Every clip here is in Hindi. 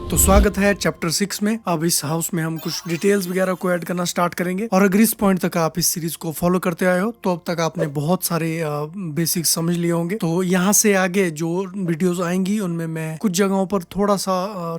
तो स्वागत है चैप्टर 6 में। अब इस हाउस में हम कुछ डिटेल्स वगैरह को ऐड करना स्टार्ट करेंगे और अगर इस पॉइंट तक आप इस सीरीज को फॉलो करते आए हो तो अब तक आपने बहुत सारे बेसिक्स समझ लिए होंगे। तो यहाँ से आगे जो वीडियोस आएंगी उनमें मैं कुछ जगहों पर थोड़ा सा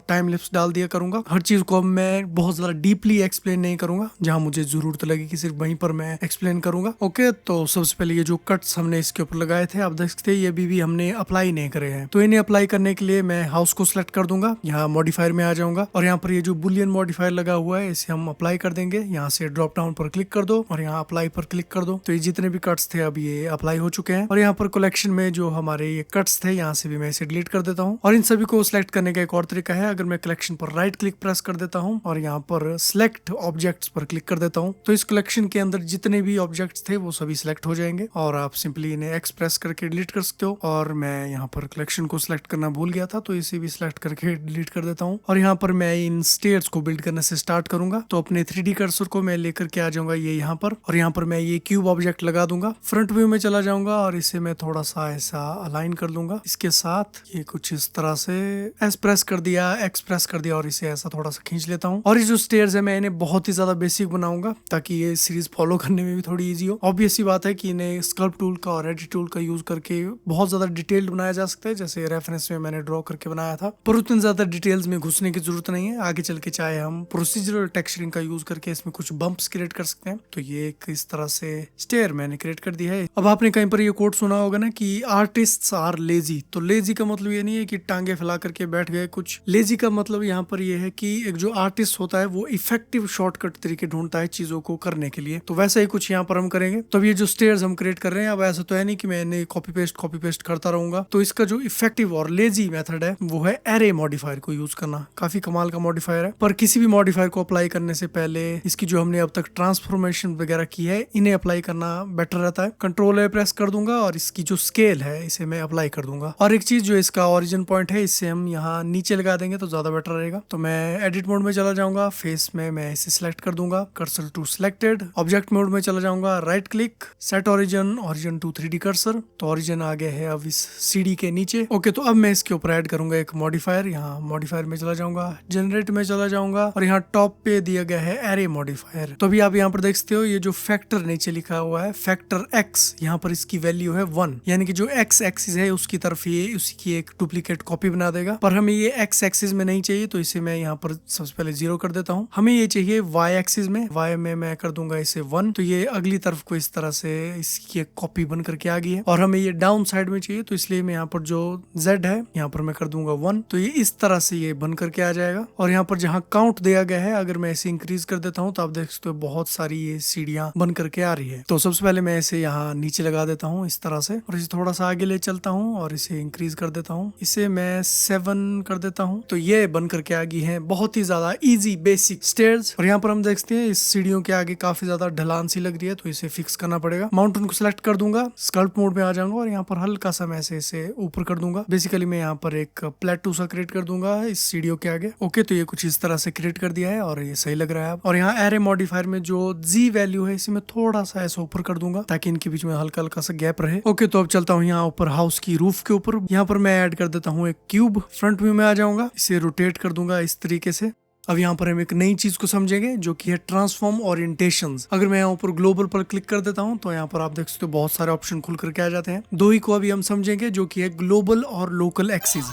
टाइम लिप्स डाल दिया करूंगा। हर चीज को अब मैं बहुत ज्यादा डीपली एक्सप्लेन नहीं करूंगा, जहाँ मुझे जरूरत लगेगी सिर्फ वहीं पर मैं एक्सप्लेन करूंगा। ओके, तो सबसे पहले ये जो कट्स हमने इसके ऊपर लगाए थे आप देख सकते हैं ये भी हमने अप्लाई नहीं करे हैं। तो इन्हें अप्लाई करने के लिए मैं हाउस को सिलेक्ट कर दूंगा, यहाँ मॉडिफायर में आ जाऊंगा और यहाँ पर ये जो बुलियन मॉडिफायर लगा हुआ है इसे हम अप्लाई कर देंगे। यहाँ से ड्रॉप डाउन पर क्लिक कर दो और यहाँ अप्लाई पर क्लिक कर दो। तो ये जितने भी कट्स थे अब ये अप्लाई हो चुके हैं और यहाँ पर कलेक्शन में जो हमारे ये कट्स थे यहाँ से भी मैं इसे डिलीट कर देता हूँ। और इन सभी को सिलेक्ट करने का एक और तरीका है, अगर मैं कलेक्शन पर राइट क्लिक प्रेस कर देता हूँ और यहाँ पर सिलेक्ट ऑब्जेक्ट्स पर क्लिक कर देता हूँ तो इस कलेक्शन के अंदर जितने भी ऑब्जेक्ट्स थे वो सभी सिलेक्ट हो जाएंगे और आप सिंपली इन्हें एक्सप्रेस करके डिलीट कर सकते हो। और मैं यहाँ पर कलेक्शन को सिलेक्ट करना भूल गया था तो इसे भी सिलेक्ट करके डिलीट कर देता हूँ। और यहाँ पर मैं इन स्टेयर्स को बिल्ड करने से स्टार्ट करूंगा। तो अपने 3D कर्सर को मैं लेकर के आ जाऊंगा ये यहाँ पर और यहाँ पर मैं ये क्यूब ऑब्जेक्ट लगा दूंगा। फ्रंट व्यू में चला जाऊंगा और इसे मैं थोड़ा सा ऐसा अलाइन कर लूंगा इसके साथ। ये कुछ इस तरह से एस प्रेस कर दिया, एक्स प्रेस कर दिया और इसे ऐसा थोड़ा सा खींच लेता हूँ। और ये जो स्टेयर्स है मैं इन्हें बहुत ही ज्यादा बेसिक बनाऊंगा ताकि ये सीरीज फॉलो करने में भी थोड़ी ईजी हो। ऑब्वियस सी बात है कि इन्हें स्कल्प टूल का और एडिट टूल का यूज करके बहुत ज्यादा डिटेल्ड बनाया जा सकता है, जैसे रेफरेंस में मैंने ड्रॉ करके बनाया था। पर उतनी ज्यादा डिटेल्स में घुसने की जरूरत नहीं है। आगे चल के चाहे हम प्रोसीजरल टेक्सचरिंग का यूज करके इसमें कुछ बम्प्स क्रिएट कर सकते हैं। तो ये एक इस तरह से स्टेयर मैंने क्रिएट कर दिया है। अब आपने कहीं पर ये कोट सुना होगा ना कि आर्टिस्ट्स आर लेजी। तो लेजी का मतलब ये नहीं है कि टांगे फैला करके बैठ गए कुछ। लेजी का मतलब यहाँ पर ये है कि एक जो आर्टिस्ट होता है वो इफेक्टिव शॉर्टकट तरीके ढूंढता है चीजों को करने के लिए। तो वैसा ही कुछ यहाँ पर हम करेंगे। तो ये जो स्टेयर्स हम क्रिएट कर रहे हैं अब ऐसा तो है नहीं कि मैं इन्हें कॉपी पेस्ट करता रहूंगा। तो इसका जो इफेक्टिव और लेजी मेथड है वो है एरे मॉडिफायर को यूज करना। काफी कमाल का मॉडिफायर है। पर किसी भी मॉडिफायर को अप्लाई करने से पहले इसकी जो हमने अब तक ट्रांसफॉर्मेशन वगैरह की है इन्हें अप्लाई करना बेटर रहता है। कंट्रोल ए प्रेस कर दूंगा और इसकी जो स्केल है इसे मैं अप्लाई कर दूंगा। और एक चीज जो इसका ओरिजिन पॉइंट है इससे हम यहाँ नीचे लगा देंगे तो ज्यादा बेटर रहेगा। तो मैं एडिट मोड में चला जाऊंगा, फेस में मैं इसे सिलेक्ट कर दूंगा, cursor to selected. Object mode में चला जाऊंगा, right click, set origin to 3D cursor. तो ओरिजिन आ गया है अब इस सीडी के नीचे। ओके, तो अब मैं इसके ऊपर ऐड करूंगा एक मॉडिफायर। यहाँ मॉडिफायर में चला जाऊंगा, जनरेट में चला जाऊंगा और यहाँ टॉप पे दिया गया है एरे मॉडिफायर। तो अभी आप यहाँ पर देख सकते हो ये जो फैक्टर नीचे लिखा हुआ है फैक्टर एक्स, यहाँ पर इसकी वैल्यू है 1, यानी कि जो एक्स एक्सिस है उसकी तरफ ये उसकी एक डुप्लीकेट कॉपी बना देगा। पर हमें ये एक्स एक्सिस में नहीं चाहिए तो इसे मैं यहाँ पर सबसे पहले 0 कर देता हूँ। हमें ये चाहिए वाई एक्सिस में, वाई में मैं कर दूंगा इसे 1। तो ये अगली तरफ को इस तरह से इसकी एक कॉपी बन करके आ गई है। और हमें ये डाउन साइड में चाहिए तो इसलिए मैं यहाँ पर जो Z है यहाँ पर मैं कर दूंगा 1। तो ये इस तरह से ये बन करके आ जाएगा। और यहाँ पर जहाँ काउंट दिया गया है अगर मैं इसे इंक्रीज कर देता हूँ तो आप देख सकते हो बहुत सारी ये सीढ़ियां बन करके आ रही है। तो सबसे पहले मैं इसे यहाँ नीचे लगा देता हूँ इस तरह से और इसे थोड़ा सा आगे ले चलता हूँ और इसे इंक्रीज कर देता हूँ। इसे मैं 7 कर देता हूँ। तो ये बन करके आ गई है बहुत ही ज्यादा इजी बेसिक स्टेयर्स। और यहाँ पर हम देखते हैं इस सीढ़ियों के आगे काफी ज्यादा ढलान सी लग रही है तो इसे फिक्स करना पड़ेगा। माउंटेन को सिलेक्ट कर दूंगा, स्कल्प मोड में आ जाऊंगा और यहाँ पर हल्का सा मैं इसे ऊपर कर दूंगा। बेसिकली मैं यहाँ पर एक प्लेटू सा क्रिएट कर दूंगा इस सीढ़ियों के आगे। ओके, तो ये कुछ इस तरह से क्रिएट कर दिया है और ये सही लग रहा है। और यहाँ एरे मॉडिफायर में जो जी वैल्यू है इसे मैं थोड़ा सा ऐसा ऊपर कर दूंगा ताकि इनके बीच में हल्का हल्का सा गैप रहे। ओके, तो अब चलता हूँ यहाँ ऊपर हाउस की रूफ के ऊपर। यहाँ पर मैं ऐड कर देता हूँ एक क्यूब। फ्रंट व्यू में आ जाऊंगा, इसे रोटेट कर दूंगा इस तरीके से। अब यहाँ पर हम एक नई चीज को समझेंगे जो कि है ट्रांसफॉर्म ओरिएंटेशंस। अगर मैं यहाँ ऊपर ग्लोबल पर क्लिक कर देता हूँ तो यहाँ पर आप देख सकते हो बहुत सारे ऑप्शन खुल करके आ जाते हैं। दो ही को अभी हम समझेंगे जो कि है ग्लोबल और लोकल एक्सिस।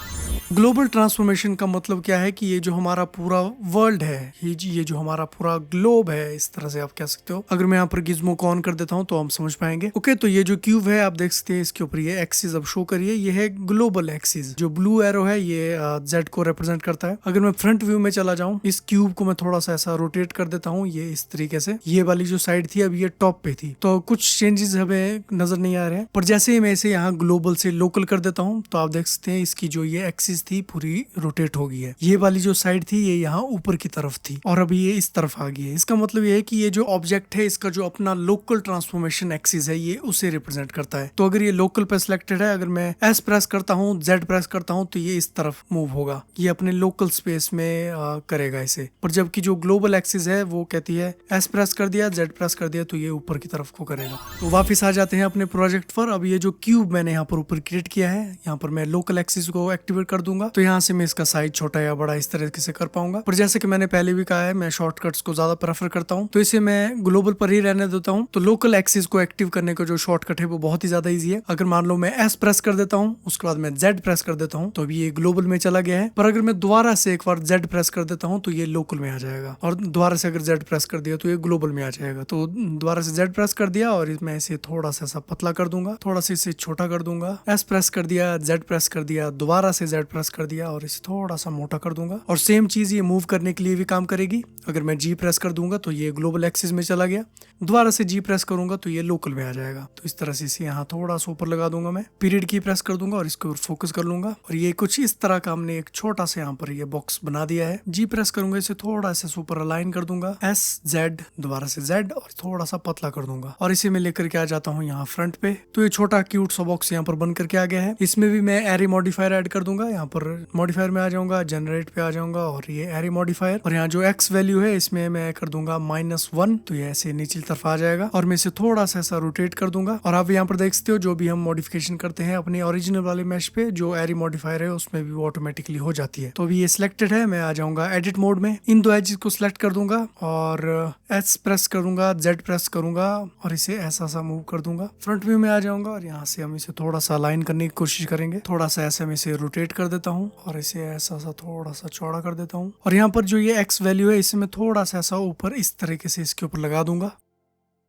ग्लोबल ट्रांसफॉर्मेशन का मतलब क्या है कि ये जो हमारा पूरा वर्ल्ड है, ये जो हमारा पूरा ग्लोब है, इस तरह से आप कह सकते हो। अगर मैं यहाँ पर गिज्मो को ऑन कर देता हूँ तो हम समझ पाएंगे। ओके, तो ये जो क्यूब है आप देख सकते हैं इसके ऊपर ये एक्सिस अब शो करिए, ये है ग्लोबल एक्सिस। जो ब्लू एरो है ये जेड को रिप्रेजेंट करता है। अगर मैं फ्रंट व्यू में चला जाऊँ, इस क्यूब को मैं थोड़ा सा ऐसा रोटेट कर देता हूँ ये इस तरीके से। ये वाली जो साइड थी अब ये टॉप पे थी तो कुछ चेंजेस हमें नजर नहीं आ रहे हैं। पर जैसे ही मैं इसे यहाँ ग्लोबल से लोकल कर देता हूँ तो आप देख सकते हैं इसकी जो ये एक्सिस थी पूरी रोटेट हो गई है। ये वाली जो साइड थी ये यहाँ ऊपर की तरफ थी और अभी ये इस तरफ आ गई है। इसका मतलब ये है कि ये जो ऑब्जेक्ट है इसका जो अपना लोकल ट्रांसफॉर्मेशन एक्सिस है ये उसे रिप्रेजेंट करता है। तो अगर ये लोकल पे सिलेक्टेड है, अगर मैं एस प्रेस करता हूँ, जेड प्रेस करता हूँ तो ये इस तरफ मूव होगा, ये अपने लोकल स्पेस में करेगा इसे। पर जबकि जो ग्लोबल एक्सिस है वो कहती है एस प्रेस कर दिया, जेड प्रेस कर दिया तो ये ऊपर की तरफ को करेगा। तो वापिस आ जाते हैं अपने प्रोजेक्ट पर। अब ये जो क्यूब मैंने यहाँ पर ऊपर क्रिएट किया है, यहाँ पर मैं लोकल एक्सिस को एक्टिवेट कर दूंगा तो यहाँ से मैं इसका साइज छोटा या बड़ा इस तरीके से कर पाऊंगा। पर जैसे कि मैंने पहले भी कहा है, मैं शॉर्टकट्स को ज्यादा प्रेफर करता हूँ, तो इसे मैं ग्लोबल पर ही रहने देता हूँ। तो लोकल एक्सिस को एक्टिव करने का जो शॉर्टकट है वो बहुत ही ज्यादा ईजी है। अगर मान लो मैं एस प्रेस कर देता हूँ, उसके बाद मैं जेड प्रेस कर देता हूँ, तो अभी ये ग्लोबल में चला गया है। पर अगर मैं दोबारा से एक बार जेड प्रेस कर देता हूँ तो ये लोकल में आ जाएगा, और दोबारा से अगर जेड प्रेस कर दिया तो ये ग्लोबल में आ जाएगा। तो दोबारा से जेड प्रेस कर दिया और मैं इसे थोड़ा सा ऐसा पतला कर दूंगा, थोड़ा सा इसे छोटा कर दूंगा। एस प्रेस कर दिया, जेड प्रेस कर दिया, दोबारा से जेड प्रेस कर दिया और इसे थोड़ा सा मोटा कर दूंगा। और सेम चीज ये मूव करने के लिए भी काम करेगी। अगर मैं जी प्रेस कर दूंगा तो ये ग्लोबल एक्सिस में चला गया, दोबारा से जी प्रेस करूंगा तो ये लोकल में आ जाएगा। तो इस तरह से इसे यहाँ थोड़ा सा ऊपर लगा दूंगा, मैं पीरियड की प्रेस कर दूंगा और इसके ऊपर फोकस कर लूंगा। और ये कुछ इस तरह का हमने एक छोटा सा यहाँ पर ये बॉक्स बना दिया है। जी प्रेस करूंगा, इसे थोड़ा सा ऊपर अलाइन कर दूंगा, एस जेड, दोबारा से जेड और थोड़ा सा पतला कर दूंगा। और इसे मैं लेकर के आ जाता हूँ यहाँ फ्रंट पे। तो ये छोटा क्यूट सा बॉक्स यहाँ पर बन करके आ गया है। इसमें भी मैं एरे मॉडिफायर ऐड कर दूंगा। यहाँ पर मॉडिफायर में आ जाऊंगा, जनरेट पे आ जाऊंगा और ये एरे मॉडिफायर, और यहाँ जो एक्स वैल्यू है इसमें मैं कर दूंगा -1। तो ये ऐसे नीचे तरफ आ जाएगा और मैं इसे थोड़ा सा ऐसा रोटेट कर दूंगा। और आप यहाँ पर देख सकते हो जो भी हम मॉडिफिकेशन करते हैं अपने ओरिजिनल वाले मैश पे, जो एरे मॉडिफायर है उसमें भी वो ऑटोमेटिकली हो जाती है। तो अभी ये सिलेक्टेड है, मैं आ जाऊंगा एडिट मोड में, इन दो एजेस को सिलेक्ट कर दूंगा और एस प्रेस करूंगा, जेड प्रेस करूंगा और इसे ऐसा सा मूव कर दूंगा। फ्रंट व्यू में आ जाऊंगा और यहाँ से हम इसे थोड़ा सा अलाइन करने की कोशिश करेंगे। थोड़ा सा ऐसे मैं इसे रोटेट कर देता हूँ और इसे ऐसा सा थोड़ा सा चौड़ा कर देता हूँ। और यहाँ पर जो ये एक्स वैल्यू है इसे मैं थोड़ा सा ऐसा ऊपर इस तरीके से इसके ऊपर लगा दूंगा।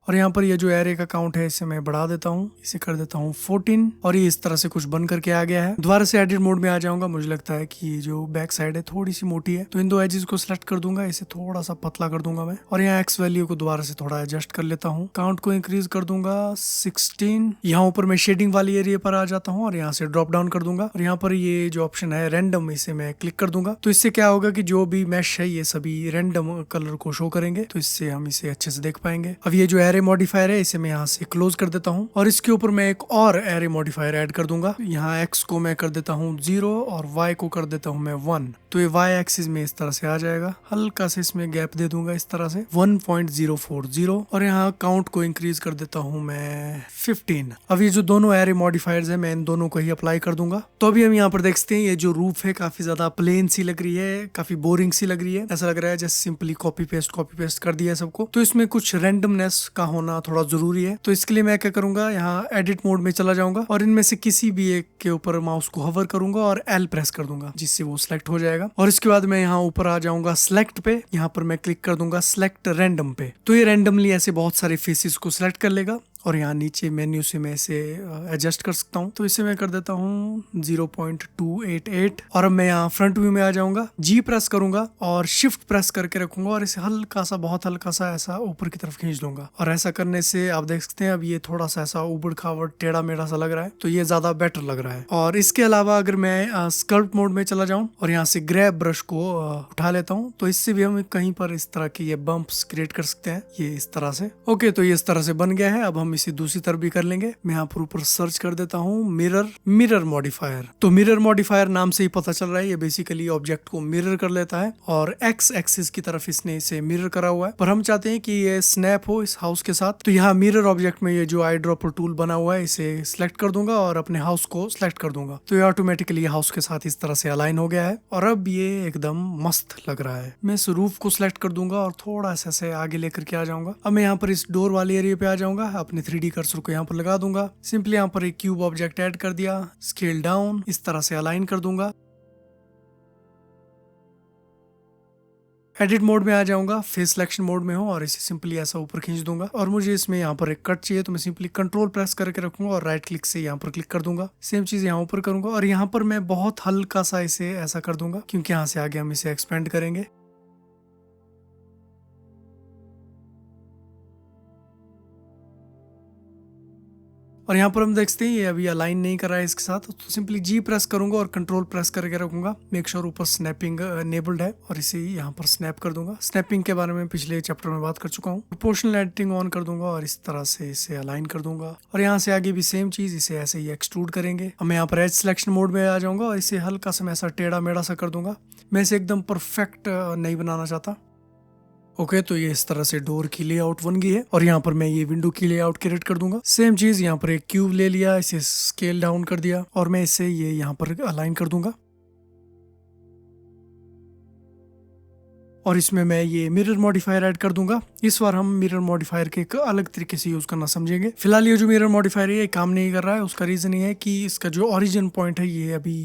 और यहाँ पर ये जो एरे का काउंट है इसे मैं बढ़ा देता हूँ, इसे कर देता हूँ 14। और ये इस तरह से कुछ बन करके आ गया है। दोबारा से एडिट मोड में आ जाऊंगा। मुझे लगता है कि ये जो बैक साइड है थोड़ी सी मोटी है, तो इन दो एजेस को सिलेक्ट कर दूंगा, इसे थोड़ा सा पतला कर दूंगा मैं। और यहाँ एक्स वैल्यू को दोबारा से थोड़ा एडजस्ट कर लेता हूँ, काउंट को इंक्रीज कर दूंगा 16। यहाँ ऊपर मैं शेडिंग वाली एरिया पर आ जाता हूँ और यहाँ से ड्रॉप डाउन कर दूंगा। और यहाँ पर ये जो ऑप्शन है रैंडम, इसे मैं क्लिक कर दूंगा। तो इससे क्या होगा कि जो भी मैश है ये सभी रैंडम कलर को शो करेंगे, तो इससे हम इसे अच्छे से देख पाएंगे। अब ये जो एरे मॉडिफायर है मैं यहाँ से क्लोज कर देता हूँ और इसके ऊपर मैं एक और एरे मॉडिफायर ऐड कर दूंगा। यहाँ एक्स को मैं कर देता हूँ 0 और वाई को कर देता हूँ मैं 1। तो ये वाई एक्सिस में इस तरह से आ जाएगा। हल्का से इसमें गैप दे दूंगा इस तरह से 1.040 और यहाँ काउंट को इंक्रीज कर देता हूँ मैं 15। अब ये जो दोनों एरे मॉडिफायर्स है मैं इन दोनों को ही अप्लाई कर दूंगा। तो अभी हम यहाँ पर देख सकते हैं ये जो रूफ है काफी ज्यादा प्लेन सी लग रही है, काफी बोरिंग सी लग रही है। ऐसा लग रहा है जैसे सिंपली कॉपी पेस्ट कर दिया है सबको। तो इसमें कुछ रैंडमनेस का होना थोड़ा जरूरी है। तो इसके लिए मैं क्या करूंगा, यहाँ एडिट मोड में चला जाऊंगा और इनमें से किसी भी एक के ऊपर माउस को होवर करूंगा और एल प्रेस कर दूंगा, जिससे वो सिलेक्ट हो जाएगा। और इसके बाद मैं यहाँ ऊपर आ जाऊंगा सिलेक्ट पे, यहाँ पर मैं क्लिक कर दूंगा सिलेक्ट रैंडम पे। तो ये रैंडमली ऐसे बहुत सारे फेसेस को सिलेक्ट कर लेगा और यहाँ नीचे मेन्यू से मैं इसे एडजस्ट कर सकता हूँ। तो इसे मैं कर देता हूँ 0.288 और अब मैं यहाँ फ्रंट व्यू में आ जाऊंगा, जी प्रेस करूंगा और शिफ्ट प्रेस करके रखूंगा और इसे हल्का सा, बहुत हल्का सा ऐसा ऊपर की तरफ खींच लूंगा। और ऐसा करने से आप देख सकते हैं अब ये थोड़ा सा ऐसा उबड़ खाबड़ टेढ़ा मेढ़ा सा लग रहा है, तो ये ज्यादा बेटर लग रहा है। और इसके अलावा अगर मैं स्कल्प्ट मोड में चला जाऊँ और यहाँ से ग्रैब ब्रश को उठा लेता हूँ, तो इससे भी हम कहीं पर इस तरह के ये बम्प्स क्रिएट कर सकते हैं, ये इस तरह से। ओके, तो ये इस तरह से बन गया है। अब हम इसे दूसरी तरफ भी कर लेंगे। मैं यहाँ पर ऊपर सर्च कर देता हूँ मिरर मॉडिफायर। तो मिरर मॉडिफायर नाम से ही पता चल रहा है ये बेसिकली ऑब्जेक्ट को मिरर कर लेता है और एक्स एक्सिस की तरफ इसने इसे मिरर करा हुआ है। पर हम चाहते हैं कि ये स्नैप हो इस हाउस के साथ। तो यहाँ मिरर ऑब्जेक्ट में ये जो आई ड्रॉपर टूल बना हुआ है इसे सिलेक्ट कर दूंगा और अपने हाउस को सिलेक्ट कर दूंगा। तो ये ऑटोमेटिकली हाउस के साथ इस तरह से अलाइन हो गया है और अब ये एकदम मस्त लग रहा है। मैं इस रूफ को सिलेक्ट कर दूंगा और थोड़ा सा से आगे लेकर के आ जाऊंगा। अब मैं यहाँ पर इस डोर वाले एरिया पे आ जाऊंगा, अपने 3D कर्सर को यहाँ पर लगा दूंगा। सिंपली यहाँ पर एक क्यूब ऑब्जेक्ट ऐड कर दिया, स्केल डाउन इस तरह से अलाइन कर दूंगा। एडिट मोड में आ जाऊंगा, फेस सिलेक्शन मोड में हूँ और इसे सिंपली ऐसा ऊपर खींच दूंगा। और मुझे इसमें यहाँ पर एक कट चाहिए, तो मैं सिंपली कंट्रोल प्रेस करके रखूंगा और राइट क्लिक से यहाँ पर क्लिक कर दूंगा। सेम चीज यहाँ ऊपर करूंगा और यहाँ पर मैं बहुत हल्का सा इसे ऐसा कर दूंगा, क्योंकि यहाँ से आगे हम इसे एक्सपेंड करेंगे। और यहाँ पर हम देख सकते हैं ये अभी अलाइन नहीं कर रहा है इसके साथ, तो सिंपली जी प्रेस करूंगा और कंट्रोल प्रेस करके रखूंगा। मेक श्योर ऊपर स्नैपिंग एनेबल्ड है और इसे यहाँ पर स्नैप कर दूंगा। स्नैपिंग के बारे में पिछले चैप्टर में बात कर चुका हूँ। प्रोपोर्शनल एडिटिंग ऑन कर दूंगा और इस तरह से इसे अलाइन कर दूंगा। और यहाँ से आगे भी सेम चीज, इसे ऐसे ही एक्सट्रूड करेंगे। अब मैं यहाँ पर एज सिलेक्शन मोड में आ जाऊंगा और इसे हल्का सा मैं ऐसा टेढ़ा मेढ़ा सा कर दूंगा। मैं इसे एकदम परफेक्ट नहीं बनाना चाहता। ओके, तो ये इस तरह से डोर की लेआउट बन गई है और यहाँ पर मैं ये विंडो की लेआउट क्रिएट कर दूंगा। सेम चीज, यहाँ पर एक क्यूब ले लिया, इसे स्केल डाउन कर दिया और मैं इसे ये यहाँ पर अलाइन कर दूंगा। और इसमें मैं ये मिरर मॉडिफायर ऐड कर दूंगा। इस बार हम मिरर मॉडिफायर के एक अलग तरीके से यूज करना समझेंगे। फिलहाल ये जो मिरर मॉडिफायर है ये काम नहीं कर रहा है। उसका रीजन ये है कि इसका जो ओरिजिन पॉइंट है ये अभी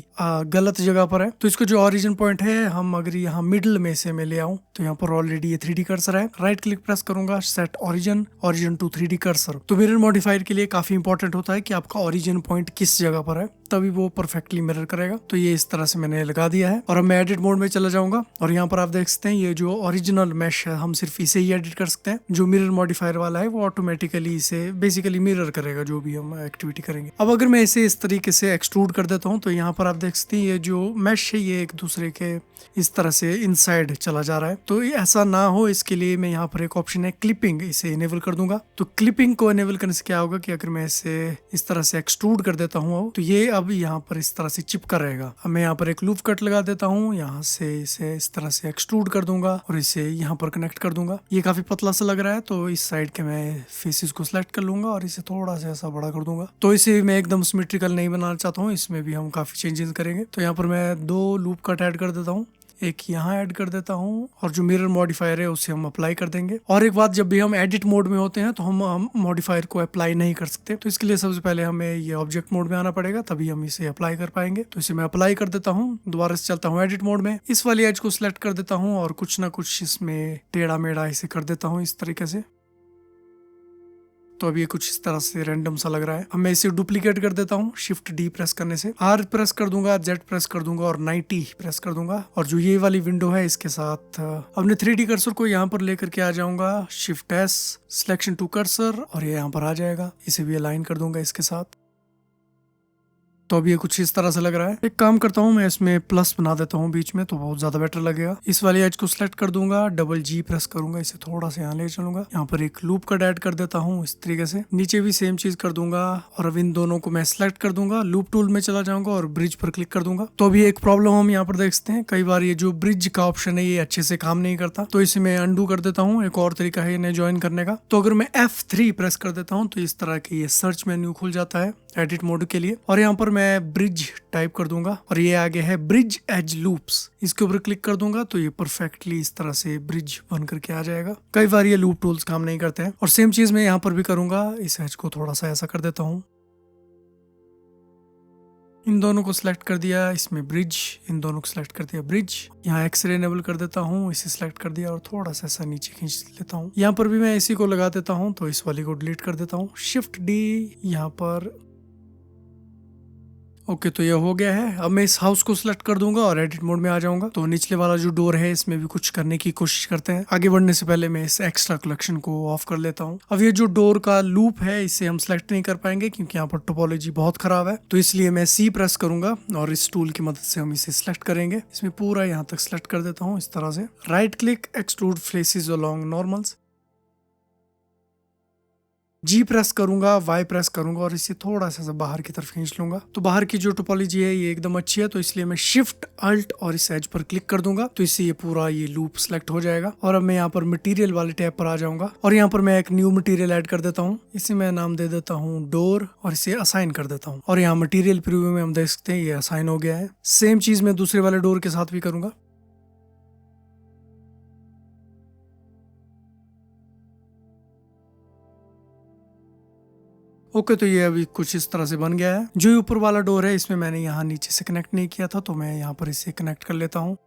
गलत जगह पर है। तो इसका जो ओरिजिन पॉइंट है, हम अगर यहाँ मिडिल में से मैं ले आऊं तो यहाँ पर ऑलरेडी ये 3D कर्सर है। राइट क्लिक प्रेस करूंगा, set origin to 3D cursor. तो मिरर मॉडिफायर के लिए काफी इंपॉर्टेंट होता है कि आपका ओरिजिन पॉइंट किस जगह पर है, तभी वो परफेक्टली मिरर करेगा। तो ये इस तरह से मैंने लगा दिया है और अब मैं एडिट मोड में चला जाऊंगा और यहाँ पर आप देख सकते हैं ये जो ओरिजिनल मैश है हम सिर्फ इसे ही एडिट कर सकते हैं। जो मिरर मॉडिफायर वाला है वो ऑटोमेटिकली इसे बेसिकली मिरर करेगा जो भी हम एक्टिविटी करेंगे। अब अगर मैं इसे इस तरीके से एक्सट्रूड कर देता हूँ तो यहाँ पर आप देख सकते हैं ये जो मैश है ये एक दूसरे के इस तरह से इनसाइड चला जा रहा है। तो ऐसा ना हो इसके लिए मैं यहाँ पर एक ऑप्शन है क्लिपिंग, इसे इनेबल कर दूंगा। तो क्लिपिंग को इनेबल करने से क्या होगा कि अगर मैं इसे इस तरह से एक्सट्रूड कर देता हूँ तो ये अब यहाँ पर इस तरह से चिपका रहेगा। अब मैं यहाँ पर एक लूप कट लगा देता हूँ, यहाँ से इसे इस तरह से एक्सट्रूड कर दूंगा और इसे यहाँ पर कनेक्ट कर दूंगा। ये काफी पतला सा लग रहा है तो इस साइड के मैं फेसेस को सिलेक्ट कर लूंगा और इसे थोड़ा सा ऐसा बड़ा कर दूंगा। तो इसे मैं एकदम सिमेट्रिकल नहीं बनाना चाहता हूँ, इसमें भी हम काफी चेंजेस करेंगे। तो यहाँ पर मैं 2 लूप कट ऐड कर देता हूँ, एक यहाँ ऐड कर देता हूँ और जो मिरर मॉडिफायर है उसे हम अप्लाई कर देंगे। और एक बात, जब भी हम एडिट मोड में होते हैं तो हम मॉडिफायर को अप्लाई नहीं कर सकते। तो इसके लिए सबसे पहले हमें ये ऑब्जेक्ट मोड में आना पड़ेगा, तभी हम इसे अप्लाई कर पाएंगे। तो इसे मैं अप्लाई कर देता हूँ, दोबारा से चलता हूँ एडिट मोड में, इस वाली एज को सिलेक्ट कर देता हूँ और कुछ ना कुछ इसमें टेढ़ा मेढ़ा इसे कर देता हूँ इस तरीके से। तो अब ये कुछ इस तरह से रैंडम सा लग रहा है। अब मैं इसे डुप्लीकेट कर देता हूँ शिफ्ट डी प्रेस करने से, आर प्रेस कर दूंगा, जेड प्रेस कर दूंगा और 90 प्रेस कर दूंगा। और जो ये वाली विंडो है इसके साथ अपने 3D कर्सर को यहाँ पर लेकर के आ जाऊंगा, shift S, selection to cursor और ये यहाँ पर आ जाएगा। इसे भी अलाइन कर दूंगा इसके साथ। तो अब ये कुछ इस तरह से लग रहा है। एक काम करता हूँ, मैं इसमें प्लस बना देता हूँ बीच में, तो बहुत ज्यादा बेटर लगेगा। इस वाली एज को सिलेक्ट कर दूंगा, डबल जी प्रेस करूंगा, इसे थोड़ा सा यहाँ ले चलूंगा। यहाँ पर एक लूप कट ऐड कर देता हूँ इस तरीके से, नीचे भी सेम चीज कर दूंगा और अब इन दोनों को मैं सिलेक्ट कर दूंगा, लूप टूल में चला जाऊंगा और ब्रिज पर क्लिक कर दूंगा। तो अभी एक प्रॉब्लम हम यहाँ पर देख सकते हैं, कई बार ये जो ब्रिज का ऑप्शन है ये अच्छे से काम नहीं करता। तो इसे मैं अंडू कर देता हूँ। एक और तरीका है इन्हें ज्वाइन करने का। तो अगर मैं F3 प्रेस कर देता हूँ तो इस तरह के ये सर्च मेन्यू खुल जाता है एडिट मोड के लिए और यहाँ पर मैं ब्रिज टाइप कर दूंगा और ये आगे है ब्रिज एज लूप्स, इसके ऊपर क्लिक कर दूंगा तो ये परफेक्टली इस तरह से ब्रिज बन करके आ जाएगा। कई बार ये लूप टूल्स काम नहीं करते हैं और सेम चीज मैं यहाँ पर भी करूंगा। इस एज को थोड़ा सा ऐसा कर देता हूँ, इन दोनों को सिलेक्ट कर दिया, इसमें ब्रिज, इन दोनों को सिलेक्ट कर दिया ब्रिज, यहाँ एक्सरे इनेबल कर देता हूँ, इसे सिलेक्ट कर दिया और थोड़ा सा ऐसा नीचे खींच लेता हूँ। यहाँ पर भी मैं इसी को लगा देता हूँ, तो इस वाली को डिलीट कर देता हूँ, शिफ्ट डी यहाँ पर। ओके, तो ये हो गया है। अब मैं इस हाउस को सिलेक्ट कर दूंगा और एडिट मोड में आ जाऊंगा। तो निचले वाला जो डोर है इसमें भी कुछ करने की कोशिश करते हैं। आगे बढ़ने से पहले मैं इस एक्स्ट्रा कलेक्शन को ऑफ कर लेता हूँ। अब ये जो डोर का लूप है इसे हम सिलेक्ट नहीं कर पाएंगे क्योंकि यहाँ पर टोपोलॉजी बहुत खराब है। तो इसलिए मैं सी प्रेस करूंगा और इस टूल की मदद से हम इसे सिलेक्ट करेंगे। इसमें पूरा यहाँ तक सिलेक्ट कर देता हूँ इस तरह से, right click, extrude faces along normals, G press करूंगा, वाई प्रेस करूंगा और इसे थोड़ा सा बाहर की तरफ खींच लूंगा। तो बाहर की जो टोपोलॉजी है ये एकदम अच्छी है, तो इसलिए मैं शिफ्ट अल्ट और इस एज पर क्लिक कर दूंगा तो इससे ये पूरा ये लूप सिलेक्ट हो जाएगा। और अब मैं यहाँ पर मटेरियल वाले टैब पर आ जाऊंगा और यहाँ पर मैं एक न्यू मटेरियल ऐड कर देता हूँ। इसे मैं नाम दे देता हूँ डोर और इसे असाइन कर देता हूँ और यहाँ मटेरियल प्रीव्यू में हम देख सकते हैं ये असाइन हो गया है। सेम चीज मैं दूसरे वाले डोर के साथ भी करूंगा। ओके, तो ये अभी कुछ इस तरह से बन गया है। जो ऊपर वाला डोर है इसमें मैंने यहाँ नीचे से कनेक्ट नहीं किया था, तो मैं यहाँ पर इसे कनेक्ट कर लेता हूँ।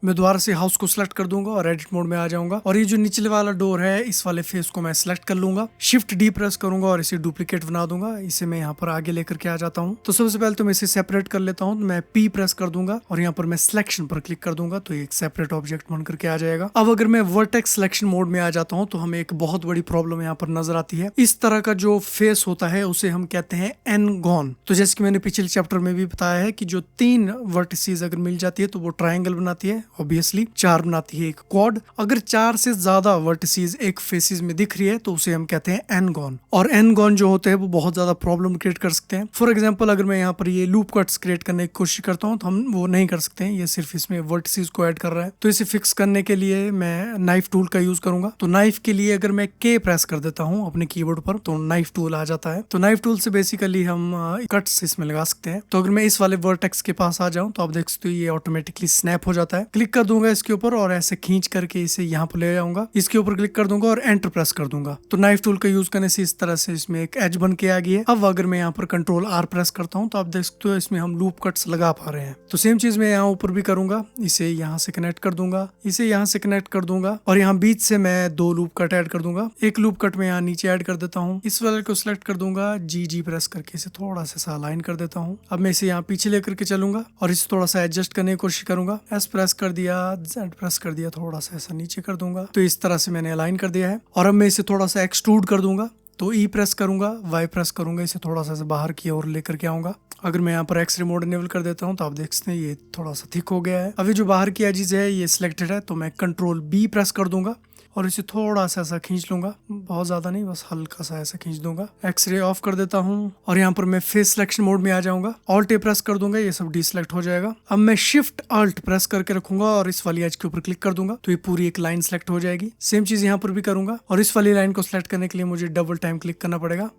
मैं दोबारा से हाउस को सिलेक्ट कर दूंगा और एडिट मोड में आ जाऊंगा और ये जो निचले वाला डोर है इस वाले फेस को मैं सिलेक्ट कर लूंगा, शिफ्ट डी प्रेस करूंगा और इसे डुप्लीकेट बना दूंगा। इसे मैं यहाँ पर आगे लेकर के आ जाता हूँ। तो सबसे पहले तो मैं इसे सेपरेट कर लेता हूँ। मैं पी प्रेस कर दूंगा और यहाँ पर मैं सिलेक्शन पर क्लिक कर दूंगा तो एक सेपरेट ऑब्जेक्ट बन करके आ जाएगा। अब अगर मैं वर्टेक्स सिलेक्शन मोड में आ जाता हूँ तो हमें एक बहुत बड़ी प्रॉब्लम यहाँ पर नजर आती है। इस तरह का जो फेस होता है उसे हम कहते हैं एनगॉन। तो जैसे कि मैंने पिछले चैप्टर में भी बताया है कि जो 3 वर्टिसेस अगर मिल जाती है तो वो ट्राइंगल बनाती है, ऑब्वियसली 4 बनाती है एक क्वाड। अगर 4 से ज्यादा वर्टिसेस एक फेसिस में दिख रही है तो उसे हम कहते हैं एनगॉन। और एनगॉन जो होते हैं वो बहुत ज्यादा प्रॉब्लम क्रिएट कर सकते हैं। फॉर एग्जांपल, अगर मैं यहाँ पर ये लूप कट्स क्रिएट करने की कोशिश करता हूँ तो हम वो नहीं कर सकते हैं, ये सिर्फ इसमें वर्टिसेस को ऐड कर रहा है। तो इसे फिक्स करने के लिए मैं नाइफ टूल का यूज करूंगा। तो नाइफ के लिए अगर मैं के प्रेस कर देता हूँ अपने कीबोर्ड पर तो नाइफ टूल आ जाता है। तो नाइफ टूल से बेसिकली हम कट्स इसमें लगा सकते हैं। तो अगर मैं इस वाले वर्टेक्स के पास आ जाऊं तो आप देख सकते हो ये ऑटोमेटिकली स्नैप हो जाता है। क्लिक कर दूंगा इसके ऊपर और ऐसे खींच करके इसे यहाँ पर ले जाऊंगा। इसके ऊपर क्लिक कर दूंगा और एंटर प्रेस कर दूंगा। तो नाइफ टूल का यूज करने से इस तरह से इसमें एक एज बन के आ गई है। अब अगर मैं यहाँ पर कंट्रोल आर प्रेस करता हूँ तो आप देख सकते हो इसमें हम लूप कट्स लगा पा रहे हैं। तो सेम चीज मैं यहाँ ऊपर भी करूंगा, इसे यहाँ से कनेक्ट कर दूंगा, इसे यहाँ से कनेक्ट कर दूंगा और यहाँ बीच से मैं 2 लूप कट ऐड कर दूंगा। एक लूप कट में यहाँ नीचे ऐड कर देता हूँ। इस वाले को सिलेक्ट कर दूंगा, जी प्रेस करके इसे थोड़ा सा अलाइन कर देता हूँ। अब मैं इसे यहाँ पीछे लेकर के चलूंगा और इसे थोड़ा सा एडजस्ट करने की कोशिश करूंगा। एस प्रेस कर दिया, जेड प्रेस कर दिया, थोड़ा सा ऐसा नीचे कर दूंगा। तो इस तरह से मैंने अलाइन कर दिया है और अब मैं इसे थोड़ा सा एक्सट्रूड कर दूंगा। तो ई प्रेस करूंगा, वाई प्रेस करूंगा, इसे थोड़ा सा बाहर की ओर लेकर के आऊंगा। अगर मैं यहाँ पर एक्सरे मोड इनेबल कर देता हूँ तो आप देख सकते हैं ये थोड़ा सा थिक हो गया है। अभी जो बाहर की एजेस है ये सिलेक्टेड है, तो मैं कंट्रोल बी प्रेस कर दूंगा और इसे थोड़ा सा ऐसा खींच लूंगा, बहुत ज्यादा नहीं, बस हल्का सा ऐसा खींच दूंगा। एक्सरे ऑफ कर देता हूँ और यहाँ पर मैं फेस सिलेक्शन मोड में आ जाऊंगा। ऑल्ट ए प्रेस कर दूंगा, ये सब डिसेलेक्ट हो जाएगा। अब मैं शिफ्ट अल्ट प्रेस करके रखूंगा और इस वाली एज के ऊपर क्लिक कर दूंगा तो ये पूरी एक लाइन सेलेक्ट हो जाएगी। सेम चीज यहाँ पर भी करूंगा और इस वाली लाइन को सिलेक्ट करने के लिए मुझे डबल टाइम क्लिक करना पड़ेगा।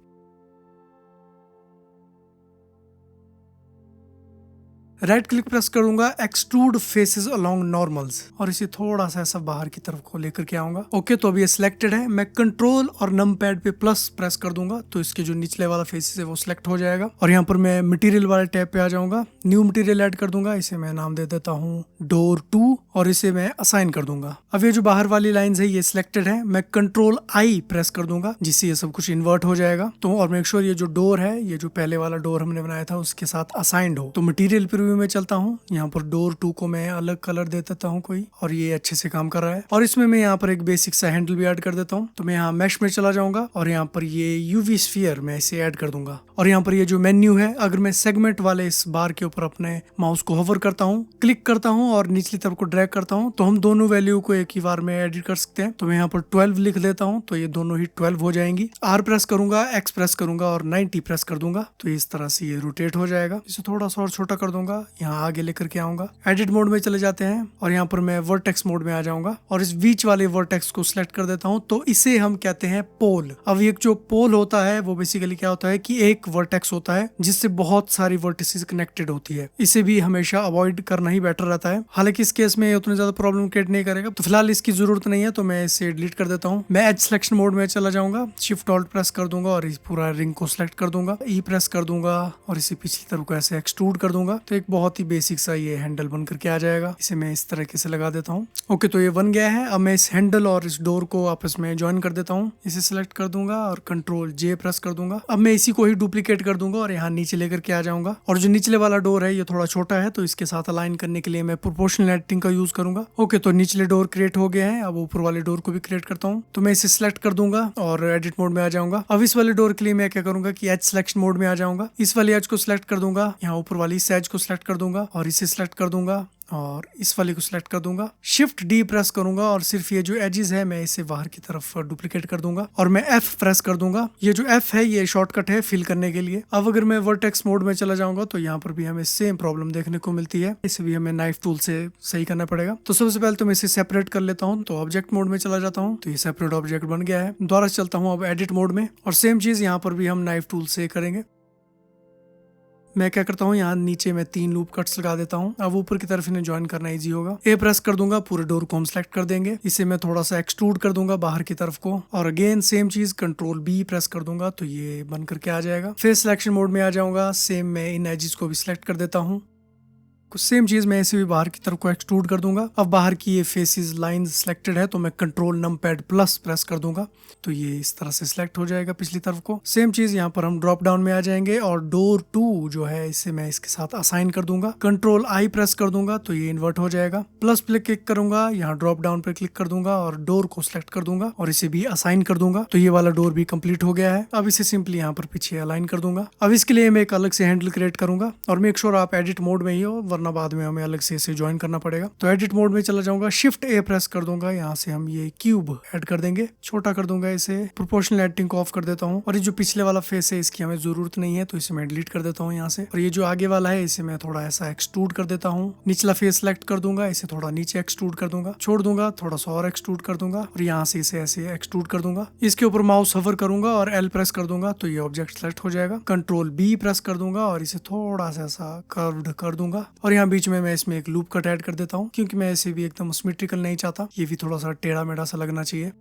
राइट क्लिक प्रेस करूंगा, एक्सट्रूड फेसेस अलोंग नॉर्मल्स, और इसे थोड़ा सा ऐसा बाहर की तरफ को लेकर के आऊंगा। ओके, तो अभी ये सिलेक्टेड है। मैं कंट्रोल और नम पैड पे प्लस प्रेस कर दूंगा तो इसके जो निचले वाला फेसेस है वो सिलेक्ट हो जाएगा। और यहाँ पर मैं मटेरियल वाले टैब पे आ जाऊंगा, न्यू मटेरियल ऐड कर दूंगा। इसे मैं नाम दे देता हूँ डोर 2 और इसे मैं असाइन कर दूंगा। अब ये जो बाहर वाली लाइंस है ये सिलेक्टेड है। मैं कंट्रोल आई प्रेस कर दूंगा जिससे ये सब कुछ इन्वर्ट हो जाएगा। तो और मेक श्योर ये जो डोर है, ये जो पहले वाला डोर हमने बनाया था उसके साथ असाइंड हो। तो मटेरियल प्रीव्यू में चलता हूँ, यहाँ पर डोर 2 को मैं अलग कलर दे देता हूँ कोई, और ये अच्छे से काम कर रहा है। और इसमें मैं यहाँ पर एक बेसिक सा हैंडल भी ऐड कर देता हूँ। तो मैं यहाँ मैश में चला जाऊंगा और यहाँ पर ये यूवी स्फीयर मैं इसे ऐड कर दूंगा। और यहाँ पर ये जो मेन्यू है, अगर मैं सेगमेंट वाले इस बार के ऊपर अपने माउस को होवर करता हूँ, क्लिक करता हूँ और निचली तरफ को ड्रैग करता हूँ तो हम दोनों वैल्यू को एक ही बार में एडिट कर सकते हैं। तो मैं यहाँ पर 12 लिख देता हूँ तो ये दोनों ही 12 हो जाएंगी। आर प्रेस करूंगा, एक्स प्रेस करूंगा और 90 प्रेस कर दूंगा तो इस तरह से ये रोटेट हो जाएगा। इसे थोड़ा सा और छोटा कर दूंगा, यहाँ आगे लेकर के आऊंगा। एडिट मोड में चले जाते हैं और यहाँ पर मैं वर्टेक्स मोड में आ जाऊंगा और इस बीच वाले वर्टेक्स को सिलेक्ट कर देता हूँ। तो इसे हम कहते हैं पोल। अब ये जो पोल होता है वो बेसिकली क्या होता है कि एक वर्टेक्स होता है जिससे बहुत सारी वर्टिसेस कनेक्टेड होती है। इसे भी हमेशा अवॉइड करना ही बेटर रहता है। हालांकि इस केस में उतनी ज्यादा प्रॉब्लम क्रिएट नहीं करेगा, तो फिलहाल इसकी जरूरत नहीं है, तो मैं इसे डिलीट कर देता हूँ। मैं एज सिलेक्शन मोड में चला जाऊंगा, शिफ्ट ऑल्ट प्रेस कर दूंगा और इस पूरा रिंग को सिलेक्ट कर दूंगा, ई प्रेस कर दूंगा और इसे पिछली तरफ को ऐसे एक्सट्रूड कर दूंगा तो एक बहुत ही बेसिक सा ये हैंडल बन करके आ जाएगा। इसे मैं इस तरीके से लगा देता हूँ। ओके, तो ये बन गया है। अब मैं इस हैंडल और इस डोर को आपस में ज्वाइन कर देता हूँ। इसे सिलेक्ट कर दूंगा और कंट्रोल जे प्रेस कर दूंगा। अब मैं इसी को ही डुप्लीकेट कर दूंगा और यहाँ नीचे लेकर के आ जाऊंगा। और जो निचले वाला डोर है ये थोड़ा छोटा है तो इसके साथ अलाइन करने के लिए मैं प्रोपोर्शनल एडिटिंग का यूज करूंगा। ओके, तो निचले डोर क्रिएट हो गए हैं। अब ऊपर वाले डोर को भी क्रिएट करता हूँ। तो मैं इसे सिलेक्ट कर दूंगा और एडिट मोड में आ जाऊंगा। अब इस वाले डोर के लिए मैं क्या करूंगा कि एज सिलेक्शन मोड में आ जाऊंगा। इस वाली एज को सिलेक्ट कर दूंगा, यहाँ ऊपर वाली इस एज को सिलेक्ट कर दूंगा और इसे सिलेक्ट कर दूंगा और इस वाले को सिलेक्ट कर दूंगा। शिफ्ट डी प्रेस करूंगा और सिर्फ ये जो एजेस है मैं इसे बाहर की तरफ डुप्लीकेट कर दूंगा और मैं एफ प्रेस कर दूंगा। ये जो एफ है ये शॉर्टकट है फिल करने के लिए। अब अगर मैं वर्टेक्स मोड में चला जाऊंगा तो यहाँ पर भी हमें सेम प्रॉब्लम देखने को मिलती है। इसे भी हमें नाइफ टूल से सही करना पड़ेगा। तो सबसे पहले तो मैं इसे सेपरेट कर लेता हूँ। तो ऑब्जेक्ट मोड में चला जाता हूँ तो ये सेपरेट ऑब्जेक्ट बन गया है। दोबारा चलता हूँ अब एडिट मोड में और सेम चीज यहाँ पर भी हम नाइफ टूल से करेंगे। मैं क्या करता हूँ, यहाँ नीचे मैं 3 लूप कट्स लगा देता हूँ। अब ऊपर की तरफ इन्हें ज्वाइन करना इजी होगा। ए प्रेस कर दूंगा, पूरे डोर को हम सिलेक्ट कर देंगे। इसे मैं थोड़ा सा एक्सट्रूड कर दूंगा बाहर की तरफ को और अगेन सेम चीज कंट्रोल बी प्रेस कर दूंगा तो ये बन करके आ जाएगा। फिर सिलेक्शन मोड में आ जाऊंगा। सेम मैं इन एजेस को भी सिलेक्ट कर देता हूँ। सेम चीज मैं इसे भी बाहर की तरफ को एक्सट्रूड कर दूंगा। अब बाहर की ये फेसेस लाइंस सिलेक्टेड है तो मैं कंट्रोल नम पैड प्लस प्रेस कर दूंगा तो ये इस तरह से सिलेक्ट हो जाएगा पिछली तरफ को। सेम चीज यहाँ पर हम ड्रॉप डाउन में आ जाएंगे और डोर 2 जो है इसे मैं इसके साथ असाइन कर दूंगा। कंट्रोल आई प्रेस कर दूंगा तो ये इन्वर्ट हो जाएगा। प्लस पे क्लिक करूंगा, यहाँ ड्रॉप डाउन पे क्लिक कर दूंगा और डोर को सिलेक्ट कर दूंगा और इसे भी असाइन कर दूंगा तो ये वाला डोर भी कंप्लीट हो गया है। अब इसे सिंपली यहाँ पर पीछे अलाइन कर दूंगा। अब इसके लिए मैं एक अलग से हैंडल क्रिएट करूंगा और मेक श्योर आप एडिट मोड में ही हो, वरना बाद में हमें अलग से इसे ज्वाइन करना पड़ेगा। तो एडिट मोड में चला जाऊंगा, शिफ्ट ए प्रेस कर दूंगा। यहाँ से हम ये क्यूब ऐड कर देंगे, छोटा कर दूंगा इसे। प्रोपोर्शनल एडिटिंग को ऑफ कर देता हूँ और ये जो पिछले वाला फेस है इसकी हमें जरूरत नहीं है तो इसे मैं डिलीट कर देता हूँ यहाँ से। और ये जो आगे वाला है इसे मैं थोड़ा ऐसा एक्सट्रूड कर देता हूँ। निचला फेस सिलेक्ट कर दूंगा, इसे थोड़ा नीचे एक्सट्रूड कर दूंगा, छोड़ दूंगा, थोड़ा सा और एक्सट्रूड कर दूंगा और यहाँ से इसे ऐसे एक्सट्रूड कर दूंगा। इसके ऊपर माउस होवर करूंगा और एल प्रेस कर दूंगा तो ये ऑब्जेक्ट सिलेक्ट हो जाएगा। कंट्रोल बी प्रेस कर दूंगा और इसे थोड़ा सा ऐसा कर्व्ड कर दूंगा और यहाँ बीच में मैं इसमें एक लूप कट ऐड कर देता हूँ, क्योंकि मैं इसे भी एकदम सिमेट्रिकल नहीं चाहता, ये भी थोड़ा सा टेढ़ा मेढ़ा सा लगना चाहिए।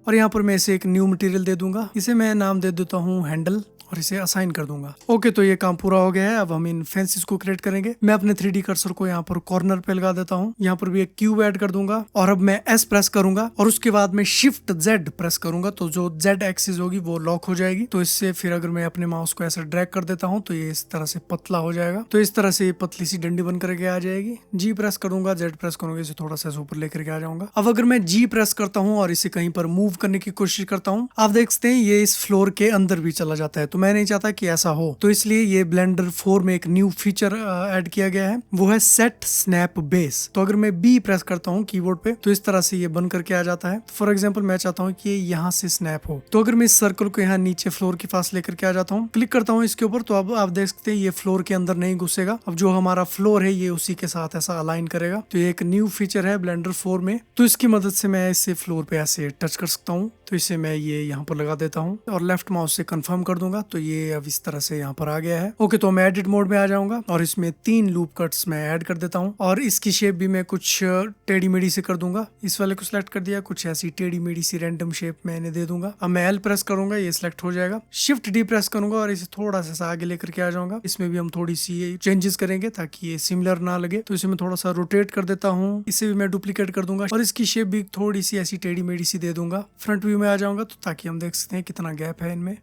और यहाँ पर मैं इसे एक न्यू मटेरियल दे दूंगा, इसे मैं नाम दे देता हूँ हैंडल, और इसे असाइन कर दूंगा। ओके, तो ये काम पूरा हो गया है। अब हम इन फेंसेस को क्रिएट करेंगे। मैं अपने 3D कर्सर को यहाँ पर कॉर्नर पे लगा देता हूँ, यहाँ पर भी एक क्यूब ऐड कर दूंगा, और अब मैं S प्रेस करूंगा और उसके बाद मैं शिफ्ट Z प्रेस करूंगा, तो जो Z एक्सिस होगी वो लॉक हो जाएगी। तो इससे फिर अगर मैं अपने माउस को ऐसा ड्रैग कर देता हूँ तो ये इस तरह से पतला हो जाएगा। तो इस तरह से ये पतली सी डंडी बन करके आ जाएगी। G प्रेस करूंगा, Z प्रेस करूंगा, इसे थोड़ा सा ऊपर लेकर के आ जाऊंगा। अब अगर मैं G प्रेस करता हूँ और इसे कहीं पर मूव करने की कोशिश करता हूँ, आप देख सकते हैं ये इस फ्लोर के अंदर भी चला जाता है। तो मैं नहीं चाहता कि ऐसा हो, तो इसलिए ये ब्लेंडर 4 में एक न्यू फीचर ऐड किया गया है, वो है सेट स्नैप बेस। तो अगर मैं B प्रेस करता हूँ कीबोर्ड पे तो इस तरह से ये बन करके आ जाता है। फॉर एग्जांपल मैं चाहता हूँ कि ये यहाँ से स्नैप हो, तो अगर मैं इस सर्कल को यहाँ नीचे फ्लोर के पास लेकर के आ जाता हूँ, क्लिक करता हूँ इसके ऊपर, तो अब आप देख सकते हैं ये फ्लोर के अंदर नहीं घुसेगा। अब जो हमारा फ्लोर है ये उसी के साथ ऐसा अलाइन करेगा। तो ये एक न्यू फीचर है ब्लेंडर 4 में। तो इसकी मदद से मैं इसे फ्लोर पे ऐसे टच कर सकता हूँ। तो इसे मैं ये यहाँ पर लगा देता हूँ और लेफ्ट माउस से कंफर्म कर दूंगा, तो ये अब इस तरह से यहाँ पर आ गया है। ओके, तो मैं एडिट मोड में आ जाऊंगा और इसमें 3 लूप कट्स मैं ऐड कर देता हूँ, और इसकी शेप भी मैं कुछ टेढ़ी मेढ़ी से कर दूंगा। इस वाले को सिलेक्ट कर दिया, कुछ ऐसी टेढ़ी मेढ़ी सी रैंडम शेप मैं इन्हें दे दूंगा। अब मैं L प्रेस करूंगा, ये सिलेक्ट हो जाएगा। शिफ्ट D प्रेस करूंगा और इसे थोड़ा सा आगे लेकर के आ जाऊंगा। इसमें भी हम थोड़ी सी चेंजेस करेंगे ताकि ये सिमिलर ना लगे। तो इसे मैं थोड़ा सा रोटेट कर देता हूँ, इसे भी मैं डुप्लीकेट कर दूंगा और इसकी शेप भी थोड़ी सी ऐसी टेढ़ी मेढ़ी सी दे दूंगा। फ्रंट व्यू में आ जाऊंगा तो ताकि हम देख सकते हैं कितना गैप है इनमें।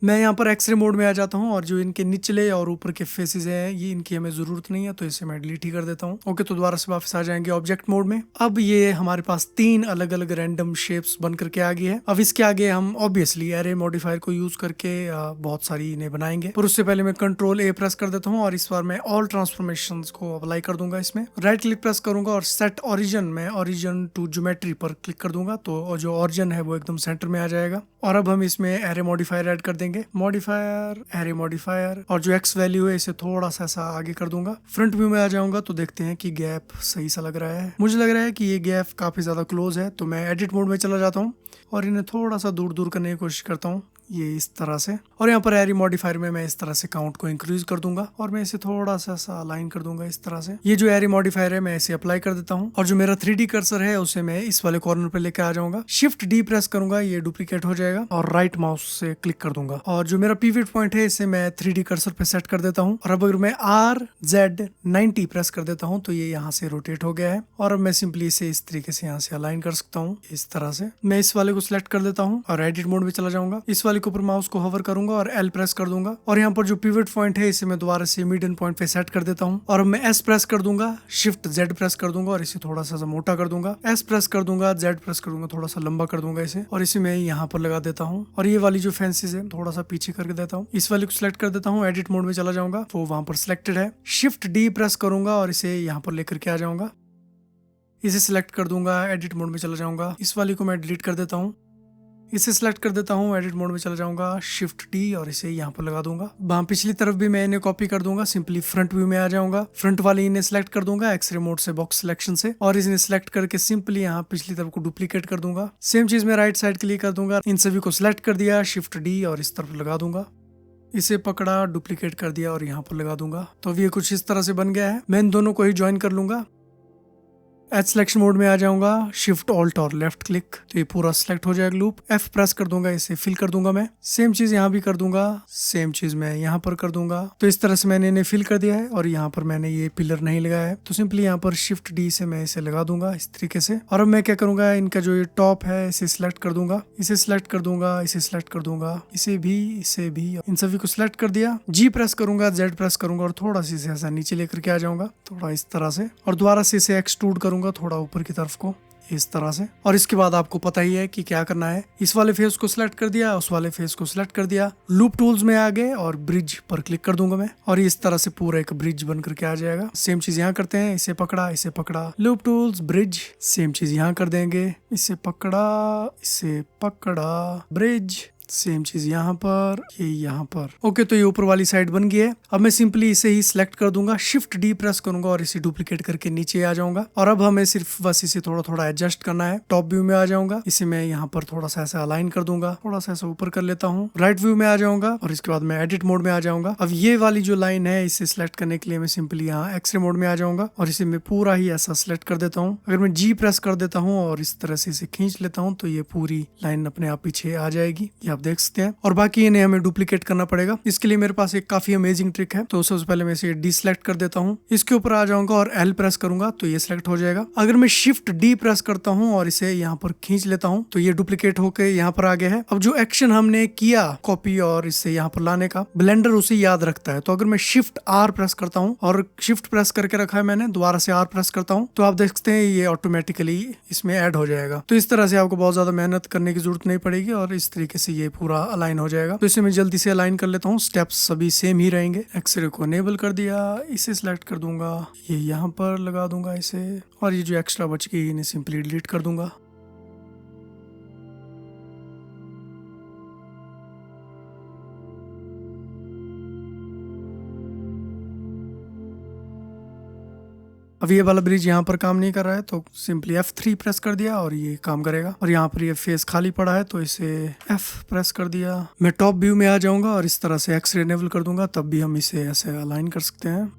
मैं यहाँ पर एक्सरे मोड में आ जाता हूँ और जो इनके निचले और ऊपर के फेसेस हैं ये इनकी हमें जरूरत नहीं है, तो इसे मैं डिलीट ही कर देता हूँ। ओके, तो दोबारा से वापस आ जाएंगे ऑब्जेक्ट मोड में। अब ये हमारे पास 3 अलग अलग रैंडम शेप्स बन करके आ गई है। अब इसके आगे हम ऑब्वियसली एरे मॉडिफायर को यूज करके बहुत सारी इन्हें बनाएंगे, पर उससे पहले मैं कंट्रोल A प्रेस कर देता हूँ और इस बार मैं ऑल ट्रांसफॉर्मेशन को अप्लाई कर दूंगा। इसमें राइट क्लिक प्रेस करूंगा और सेट ओरिजिन में ओरिजिन टू ज्योमेट्री पर क्लिक कर दूंगा, तो जो ओरिजिन है वो एकदम सेंटर में आ जाएगा। और अब हम इसमें एरे मॉडिफायर ऐड कर देंगे, मॉडिफायर एरे मॉडिफायर, और जो एक्स वैल्यू है इसे थोड़ा सा ऐसा आगे कर दूंगा। फ्रंट व्यू में आ जाऊंगा तो देखते हैं कि गैप सही सा लग रहा है। मुझे लग रहा है कि ये गैप काफी ज्यादा क्लोज है, तो मैं एडिट मोड में चला जाता हूँ और इन्हें थोड़ा सा दूर दूर करने की कोशिश करता हूँ, ये इस तरह से। और यहाँ पर एरे मॉडिफायर में मैं इस तरह से काउंट को इंक्रीज कर दूंगा और मैं इसे थोड़ा सा अलाइन कर दूंगा इस तरह से। ये जो एरे मॉडिफायर है मैं इसे अप्लाई कर देता हूँ और जो मेरा 3D कर्सर है उसे मैं इस वाले कॉर्नर पे लेके आ जाऊंगा। शिफ्ट D प्रेस करूंगा, ये डुप्लीकेट हो जाएगा और राइट माउस से क्लिक कर दूंगा। और जो मेरा पिवट पॉइंट है इसे मैं 3D कर्सर पे सेट कर देता हूँ। और अब अगर मैं RZ90 प्रेस कर देता हूँ तो ये यहाँ से रोटेट हो गया है। और अब मैं सिंपली इसे इस तरीके से यहाँ से अलाइन कर सकता हूँ, इस तरह से। मैं इस वाले को सिलेक्ट कर देता हूँ और एडिट मोड में चला जाऊंगा। इस वाले के ऊपर माउस को होवर करूंगा और L प्रेस कर दूंगा और यहाँ पर जो पिवट पॉइंट है इसे मैं दोबारा से मीडियन पॉइंट पे सेट कर देता हूँ। और अब मैं S प्रेस कर दूंगा, शिफ्ट Z प्रेस कर दूंगा और इसे थोड़ा सा मोटा कर दूंगा। S प्रेस कर दूंगा, Z प्रेस कर दूंगा, थोड़ा सा लंबा कर दूंगा इसे, और इसे मैं यहाँ पर लगा देता हूँ। और ये वाली जो फैंसीज है थोड़ा सा पीछे करके देता हूँ। इस वाले को सिलेक्ट कर देता हूँ, एडिट मोड में चला जाऊंगा, वो वहां पर सिलेक्टेड है। शिफ्ट D प्रेस करूंगा और इसे यहाँ पर लेकर के आ जाऊंगा। इसे सिलेक्ट कर दूंगा, एडिट मोड में चला जाऊंगा। इस वाली को मैं डिलीट कर देता हूँ, इसे सिलेक्ट कर देता हूँ, एडिट मोड में चला जाऊंगा, शिफ्ट D और इसे यहाँ पर लगा दूंगा। वहां पिछली तरफ भी मैं इन्हें कॉपी कर दूंगा, सिंपली फ्रंट व्यू में आ जाऊंगा, फ्रंट वाली इन्हें सिलेक्ट कर दूंगा एक्सरे मोड से बॉक्स सिलेक्शन से, और इन्हें सिलेक्ट करके सिंपली यहाँ पिछली तरफ को डुप्लीकेट कर दूंगा। सेम चीज मैं राइट साइड के लिए कर दूंगा। इन सभी को सिलेक्ट कर दिया, शिफ्ट D और इस तरफ लगा दूंगा। इसे पकड़ा, डुप्लीकेट कर दिया और यहाँ पर लगा दूंगा। तो अब ये कुछ इस तरह से बन गया है। मैं इन दोनों को ही ज्वाइन कर लूंगा। एच सिलेक्शन मोड में आ जाऊंगा, शिफ्ट ऑल्ट और लेफ्ट क्लिक, तो ये पूरा सिलेक्ट हो जाएगा लूप। F प्रेस कर दूंगा, इसे फिल कर दूंगा मैं। सेम चीज यहाँ भी कर दूंगा, सेम चीज मैं यहाँ पर कर दूंगा। तो इस तरह से मैंने इन्हें फिल कर दिया है और यहाँ पर मैंने ये पिलर नहीं लगाया है, तो सिंपली यहाँ पर शिफ्ट D से मैं इसे लगा दूंगा इस तरीके से। और अब मैं क्या करूंगा, इनका जो ये टॉप है इसे सिलेक्ट कर दूंगा, इसे सिलेक्ट कर दूंगा, इसे सिलेक्ट कर दूंगा, इसे भी, इन सभी को सिलेक्ट कर दिया। G प्रेस करूंगा, Z प्रेस करूंगा और थोड़ा सा इसे ऐसा नीचे लेकर के आ जाऊंगा, थोड़ा इस तरह से, और दोबारा से इसे एक्सट्रूड करूंगा थोड़ा ऊपर की तरफ को, इस तरह से। और इसके बाद आपको पता ही है कि क्या करना है। इस वाले फेस को सिलेक्ट कर दिया, उस वाले फेस को सिलेक्ट कर दिया, लूप टूल्स में आ गए और ब्रिज पर क्लिक कर दूंगा मैं, और इस तरह से पूरा एक ब्रिज बन करके आ जाएगा। सेम चीज यहाँ करते हैं, इसे पकड़ा, लूप टूल्स, ब्रिज। सेम चीज यहाँ कर देंगे, इसे पकड़ा, ब्रिज। सेम चीज यहाँ पर, ये यहाँ पर। ओके, तो ये ऊपर वाली साइड बन गई है। अब मैं सिंपली इसे ही सिलेक्ट कर दूंगा, शिफ्ट डी प्रेस करूंगा और इसे डुप्लीकेट करके नीचे आ जाऊंगा। और अब हमें सिर्फ बस इसे थोड़ा थोड़ा एडजस्ट करना है। टॉप व्यू में आ जाऊंगा, इसे मैं यहाँ पर थोड़ा सा ऐसा अलाइन कर दूंगा, थोड़ा सा ऐसा ऊपर कर लेता हूँ। राइट व्यू में आ जाऊंगा और इसके बाद मैं एडिट मोड में आ जाऊंगा। अब ये वाली जो लाइन है इसे सिलेक्ट करने के लिए मैं सिंपली यहाँ एक्सरे मोड में आ जाऊंगा और इसे मैं पूरा ही ऐसा सिलेक्ट कर देता हूँ। अगर मैं जी प्रेस कर देता हूँ और इस तरह से इसे खींच लेता हूँ तो ये पूरी लाइन अपने आप पीछे आ जाएगी, ये आप देख सकते हैं। और बाकी इन्हें हमें डुप्लीकेट करना पड़ेगा। इसके लिए मेरे पास एक काफी अमेजिंग ट्रिक है। तो सबसे पहले मैं इसे डिसलेक्ट कर देता हूँ, इसके ऊपर आ जाऊंगा और एल प्रेस करूंगा तो ये सिलेक्ट हो जाएगा। अगर मैं शिफ्ट डी प्रेस करता हूँ और इसे यहाँ पर खींच लेता हूँ तो ये डुप्लीकेट होकर यहाँ पर आ गया है। अब जो एक्शन हमने किया कॉपी और इसे यहाँ पर लाने का, ब्लेंडर उसे याद रखता है। तो अगर मैं शिफ्ट आर प्रेस करता हूँ और शिफ्ट प्रेस करके रखा है मैंने, दोबारा से आर प्रेस करता हूँ तो आप देख सकते हैं ये ऑटोमेटिकली इसमें ऐड हो जाएगा। तो इस तरह से आपको बहुत ज्यादा मेहनत करने की जरूरत नहीं पड़ेगी और इस तरीके से ये पूरा अलाइन हो जाएगा। तो इसे मैं जल्दी से अलाइन कर लेता हूँ, स्टेप्स सभी सेम ही रहेंगे। एक्सरे को एनेबल कर दिया, इसे सिलेक्ट कर दूंगा, ये यहाँ पर लगा दूंगा इसे, और ये जो एक्स्ट्रा बच गई इन्हें सिंपली डिलीट कर दूंगा। अब ये वाला ब्रिज यहाँ पर काम नहीं कर रहा है तो सिंपली F3 प्रेस कर दिया और ये काम करेगा। और यहाँ पर ये फेस खाली पड़ा है तो इसे F प्रेस कर दिया। मैं टॉप व्यू में आ जाऊंगा और इस तरह से एक्सरे एनेबल कर दूंगा, तब भी हम इसे ऐसे अलाइन कर सकते हैं।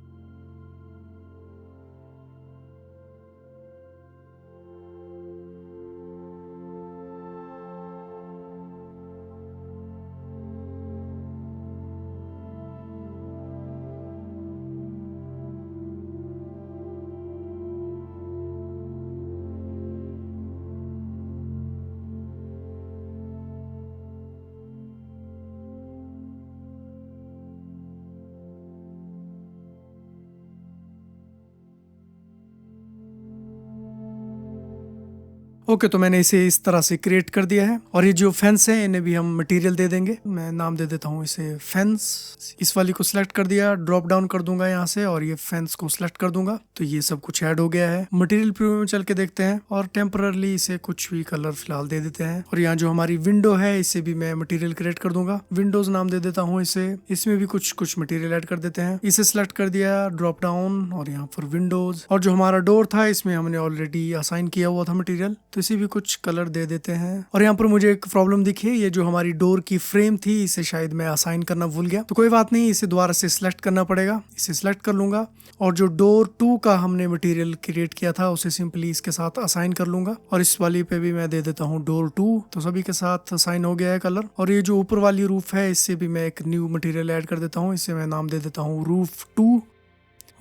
ओके, तो मैंने इसे इस तरह से क्रिएट कर दिया है। और ये जो फेंस है इन्हें भी हम मटेरियल दे देंगे। मैं नाम दे देता हूँ इसे फेंस। इस वाली को सिलेक्ट कर दिया, ड्रॉप डाउन कर दूंगा यहाँ से और ये फेंस को सिलेक्ट कर दूंगा तो ये सब कुछ ऐड हो गया है। मटेरियल प्रीव्यू में चल के देखते हैं और टेम्पररली इसे कुछ भी कलर फिलहाल दे देते हैं। और यहाँ जो हमारी विंडो है इसे भी मैं मटेरियल क्रिएट कर दूंगा, विंडोज नाम दे देता हूँ इसे। इसमें भी कुछ मटेरियल ऐड कर देते हैं। इसे सिलेक्ट कर दिया, ड्रॉप डाउन और यहाँ पर विंडोज। और जो हमारा डोर था इसमें हमने ऑलरेडी असाइन किया हुआ था मटेरियल, तो इसे भी कुछ कलर दे देते हैं। और यहाँ पर मुझे एक प्रॉब्लम दिखी है, ये जो हमारी डोर की फ्रेम थी इसे शायद मैं असाइन करना भूल गया। तो कोई बात नहीं, इसे दोबारा से सिलेक्ट करना पड़ेगा। इसे सिलेक्ट कर लूंगा और जो डोर 2 का हमने मटेरियल क्रिएट किया था उसे सिंपली इसके साथ असाइन कर लूंगा। और इस वाली पे भी मैं दे देता हूँ डोर 2, तो सभी के साथ असाइन हो गया है कलर। और ये जो ऊपर वाली रूफ है इससे भी मैं एक न्यू मटेरियल ऐड कर देता हूँ, इसे मैं नाम दे देता हूँ रूफ 2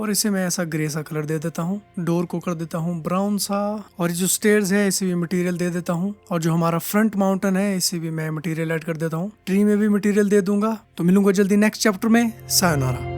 और इसे मैं ऐसा ग्रे सा कलर दे देता हूँ। डोर को कर देता हूँ ब्राउन सा। और ये जो स्टेयर्स है इसे भी मटेरियल दे देता हूँ। और जो हमारा फ्रंट माउंटेन है इसे भी मैं मटेरियल ऐड कर देता हूँ। ट्री में भी मटेरियल दे दूंगा। तो मिलूंगा जल्दी नेक्स्ट चैप्टर में। सायोनारा।